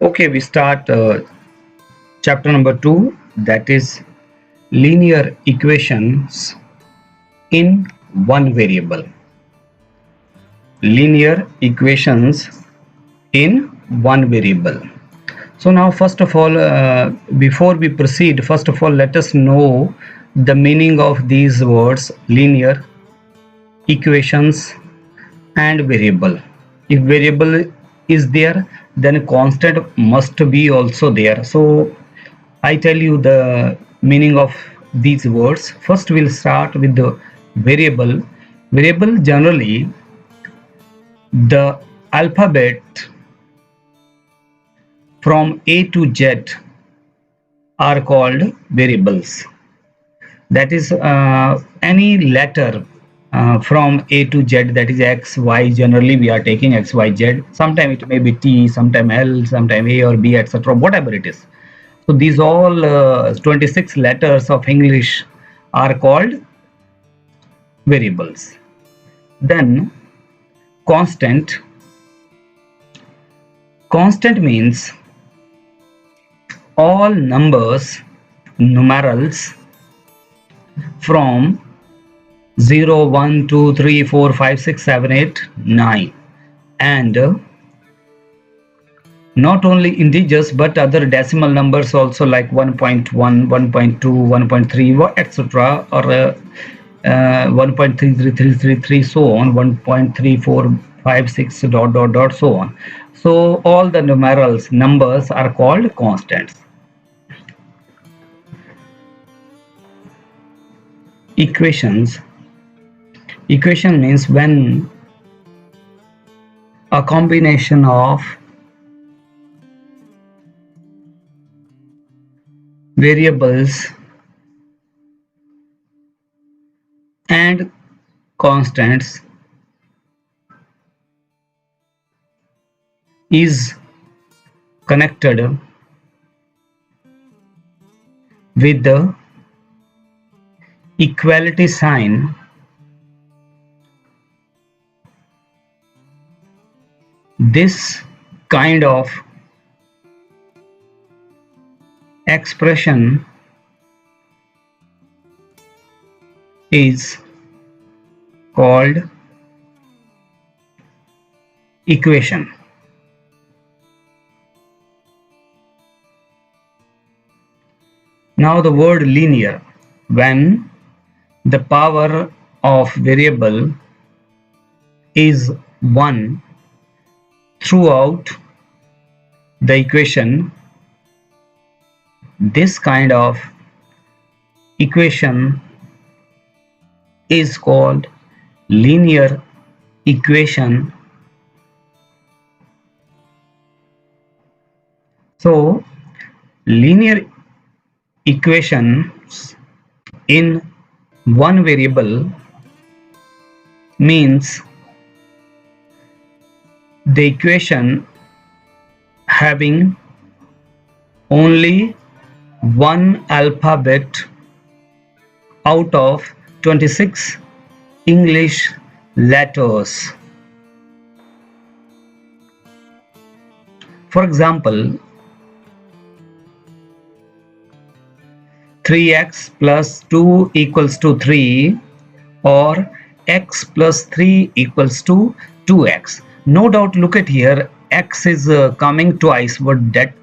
Okay, we start chapter number 2, that is linear equations in one variable. Linear equations in one variable. So now first of all, before we proceed, first of all let us know the meaning of these words linear equations and variable. If variable is there, then constant must be also there. So I tell you the meaning of these words. First we'll start with the variable. Variable, generally the alphabet from A to Z are called variables. That is any letter from A to Z, that is X, Y. Generally we are taking X, Y, Z. Sometimes it may be T, sometime L, sometime A or B, etc., whatever it is. So these all 26 letters of English are called variables. Then constant. Constant means all numbers, numerals from 0, 1, 2, 3, 4, 5, 6, 7, 8, 9, and not only integers but other decimal numbers also, like 1.1, 1.2, 1.3, etc., or 1.33333, so on, 1.3456 dot dot dot, so on. So all the numerals, numbers, are called constants. Equations. Equation means when a combination of variables and constants is connected with the equality sign. This kind of expression is called equation. Now the word linear, when the power of variable is 1 throughout the equation, this kind of equation is called linear equation. So linear equations in one variable means the equation having only one alphabet out of 26 English letters. For example, 3x plus 2 equals to 3, or x plus 3 equals to 2x. No doubt, look at here, x is coming twice, but that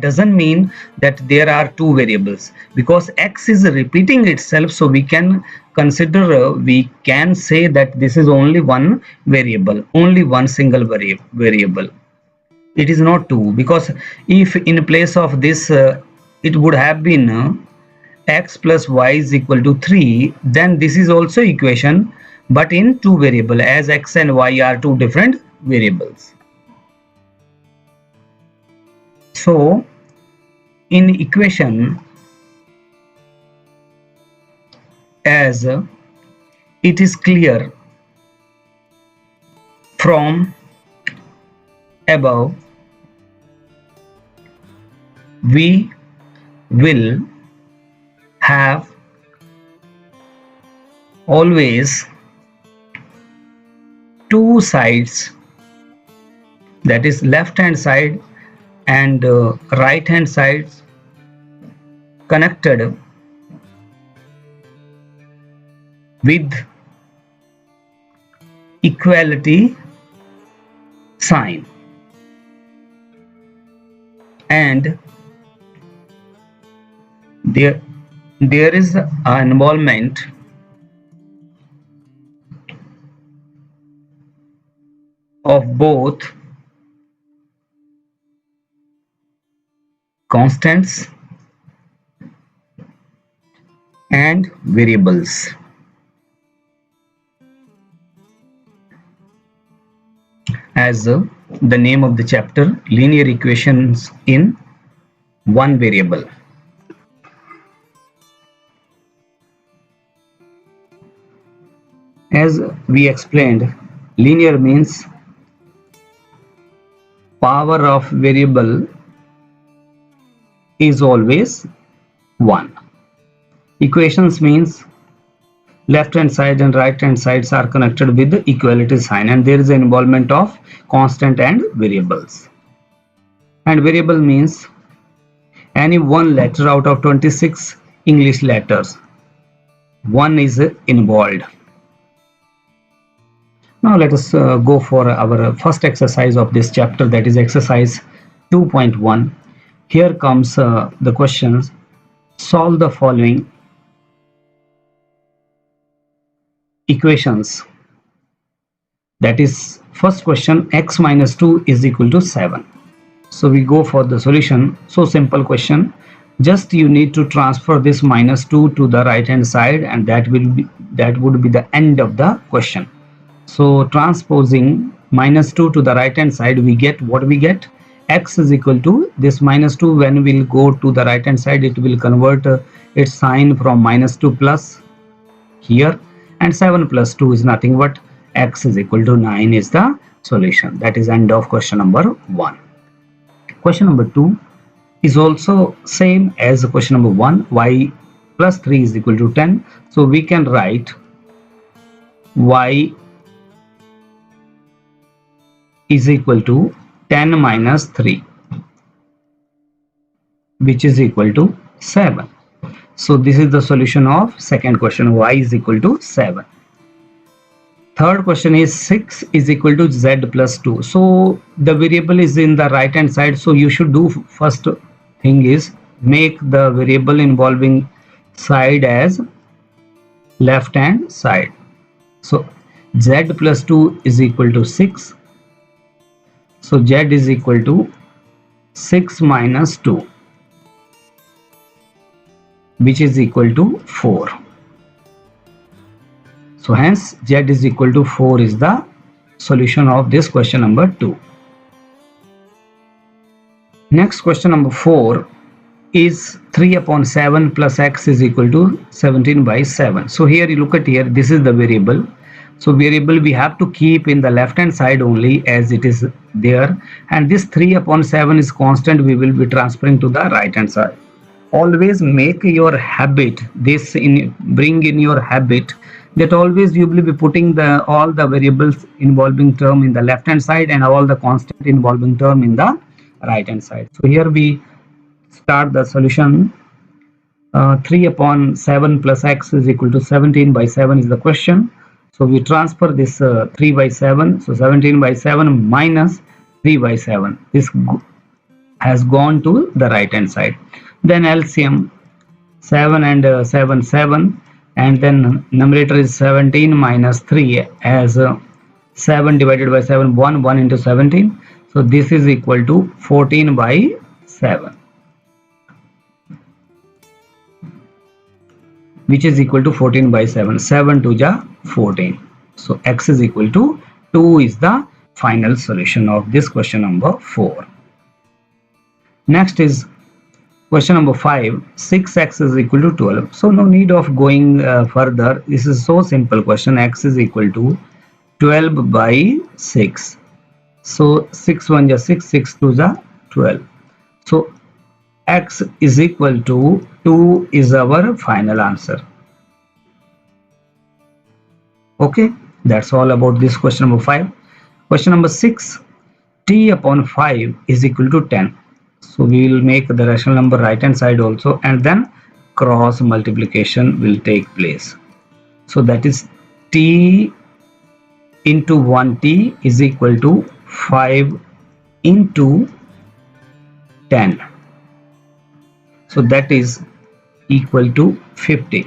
doesn't mean that there are two variables, because x is repeating itself. So we can consider, we can say that this is only one variable, only one single variable. It is not two, because if in place of this it would have been x plus y is equal to 3, then this is also equation, but in two variable, as x and y are two different variables. So in equation, as it is clear from above, we will have always two sides, that is left hand side and right hand side connected with equality sign, and there is an involvement of both constants and variables. As the name of the chapter, linear equations in one variable. As we explained, linear means power of variable is always 1. Equations means left hand side and right hand sides are connected with the equality sign, and there is an involvement of constant and variables. And variable means any one letter out of 26 English letters, one is involved. Now let us go for our first exercise of this chapter, that is exercise 2.1. Here comes the questions. Solve the following equations. That is, first question, x minus 2 is equal to 7. So we go for the solution. So simple question, just you need to transfer this minus 2 to the right hand side, and that would be the end of the question. So transposing minus 2 to the right hand side, we get what we get. X is equal to this minus 2. When we'll go to the right hand side, it will convert its sign from minus to plus here, and 7 plus 2 is nothing but x is equal to 9 is the solution. That is end of question number 1. Question number 2 is also same as question number 1. Y plus 3 is equal to 10. So we can write y is equal to 10 minus 3, which is equal to 7. So this is the solution of second question, y is equal to 7. Third question is 6 is equal to z plus 2. So the variable is in the right hand side. So you should do first thing is make the variable involving side as left hand side. So z plus 2 is equal to 6. So z is equal to 6 minus 2, which is equal to 4. So hence z is equal to 4 is the solution of this question number 2. Next question number 4 is 3 upon 7 plus x is equal to 17 by 7. So here you look at here, this is the variable. So variable we have to keep in the left hand side only as it is there, and this 3 upon 7 is constant, we will be transferring to the right hand side. Always make your habit, bring in your habit that always you will be putting all the variables involving term in the left hand side and all the constant involving term in the right hand side. So here we start the solution. 3 upon 7 plus x is equal to 17 by 7 is the question. So we transfer this 3 by 7. So 17 by 7 minus 3 by 7. This has gone to the right hand side. Then LCM 7 and 7 7, and then numerator is 17 minus 3 as 7 divided by 7 1 into 17. So this is equal to 14 by 7, which is equal to 14 by 7. 7 to the 14. So x is equal to 2 is the final solution of this question number 4. Next is question number 5. 6x is equal to 12. So no need of going further. This is so simple question. X is equal to 12 by 6. So 6 1 is 6, 6 2 is 12. So x is equal to 2 is our final answer. Okay, that's all about this question number 5. Question number 6. T upon 5 is equal to 10. So we will make the rational number right hand side also, and then cross multiplication will take place. So that is t into 1t is equal to 5 into 10. So that is equal to 50.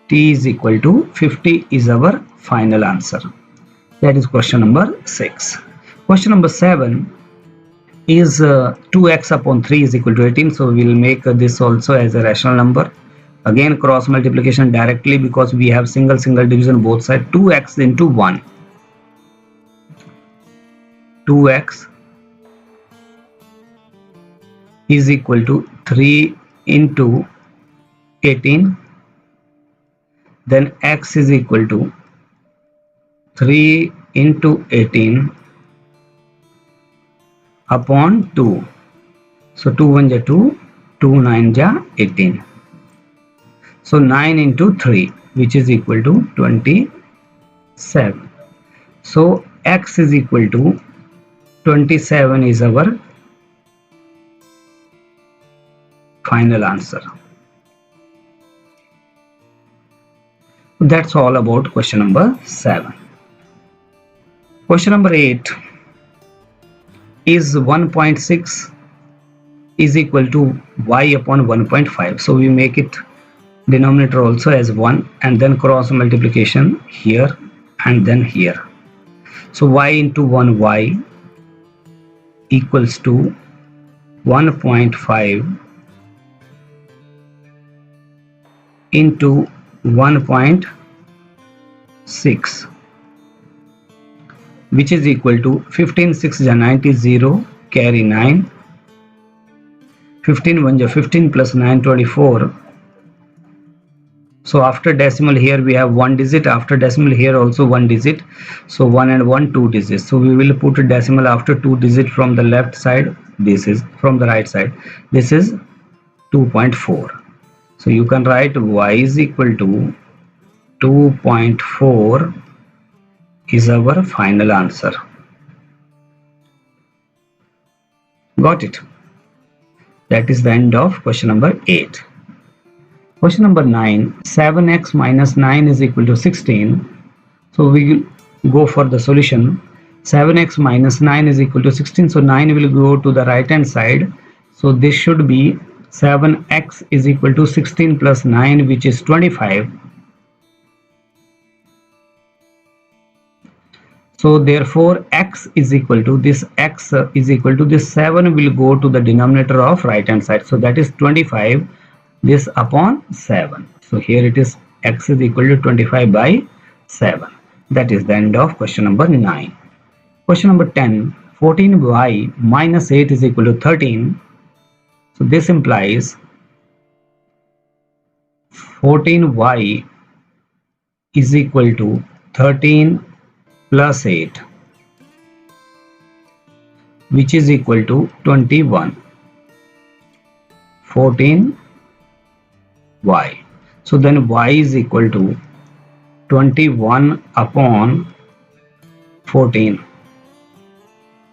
T is equal to 50 is our final answer. That is question number 6. Question number 7 is 2x upon 3 is equal to 18. So we will make this also as a rational number. Again cross multiplication directly, because we have single division both sides. 2x into 1. 2x is equal to 3 into 18. Then x is equal to 3 into 18 upon 2. So 2 1 ja 2, 2 9 ja 18. So 9 into 3, which is equal to 27. So x is equal to 27 is our final answer. That's all about question number 7. Question number 8 is 1.6 is equal to y upon 1.5. So we make it denominator also as 1, and then cross multiplication here and then here. So y into 1y equals to 1.5 into 1.6, which is equal to 15 6 ja 90, 0 carry 9, 15 1 ja 15 plus 9 24. So after decimal here we have one digit, after decimal here also one digit. So 1 and 1 2 digits. So we will put a decimal after 2 digit from the left side. This is from the right side. This is 2.4. So you can write y is equal to 2.4 is our final answer. Got it? That is the end of question number 8. Question number 9, 7x minus 9 is equal to 16. So we will go for the solution. 7x minus 9 is equal to 16. So 9 will go to the right hand side. So this should be 7x is equal to 16 plus 9, which is 25. So therefore x is equal to this 7 will go to the denominator of right hand side. So that is 25, this upon 7. So here it is x is equal to 25 by 7. That is the end of question number 9. Question number 10, 14y minus 8 is equal to 13. So this implies 14y is equal to 13 plus 8, which is equal to 21. 14y. So then y is equal to 21 upon 14.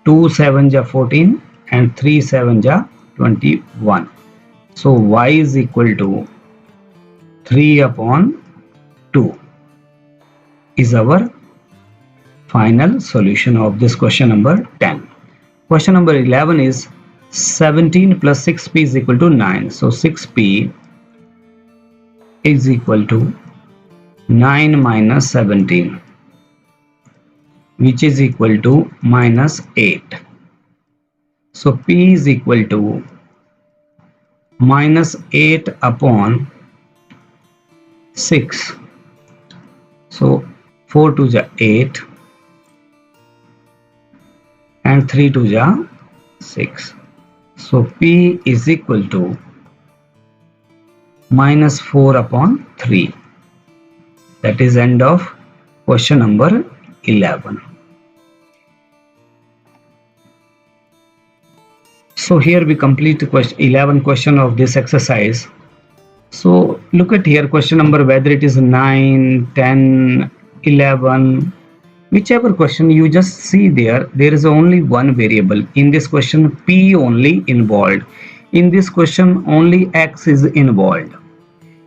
2 7 ja 14 and 3 7 ja 21. So y is equal to 3 upon 2 is our final solution of this question number 10. Question number 11 is 17 plus 6p is equal to 9. So 6p is equal to 9 minus 17, which is equal to minus 8. So p is equal to minus 8 upon 6. So 4 2 ja 8 and 3 2 ja 6. So p is equal to minus 4 upon 3. That is end of question number 11. So here we complete the 11 question of this exercise. So look at here question number, whether it is 9, 10, 11, whichever question you just see, there is only one variable. In this question, p only involved. In this question, only x is involved.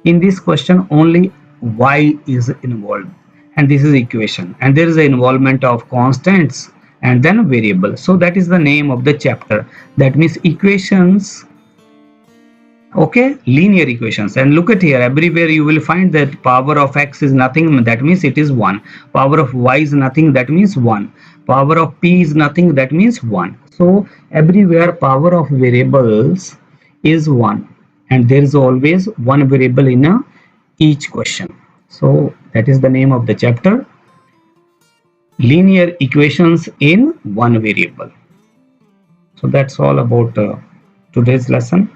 In this question, only y is involved, and this is equation, and there is an involvement of constants and then variable. So that is the name of the chapter. That means equations. Okay, linear equations. And look at here, everywhere you will find that power of x is nothing, that means it is 1. Power of y is nothing, that means 1. Power of p is nothing, that means 1. So everywhere power of variables is 1, and there is always one variable in each question. So that is the name of the chapter, linear equations in one variable. So that's all about today's lesson.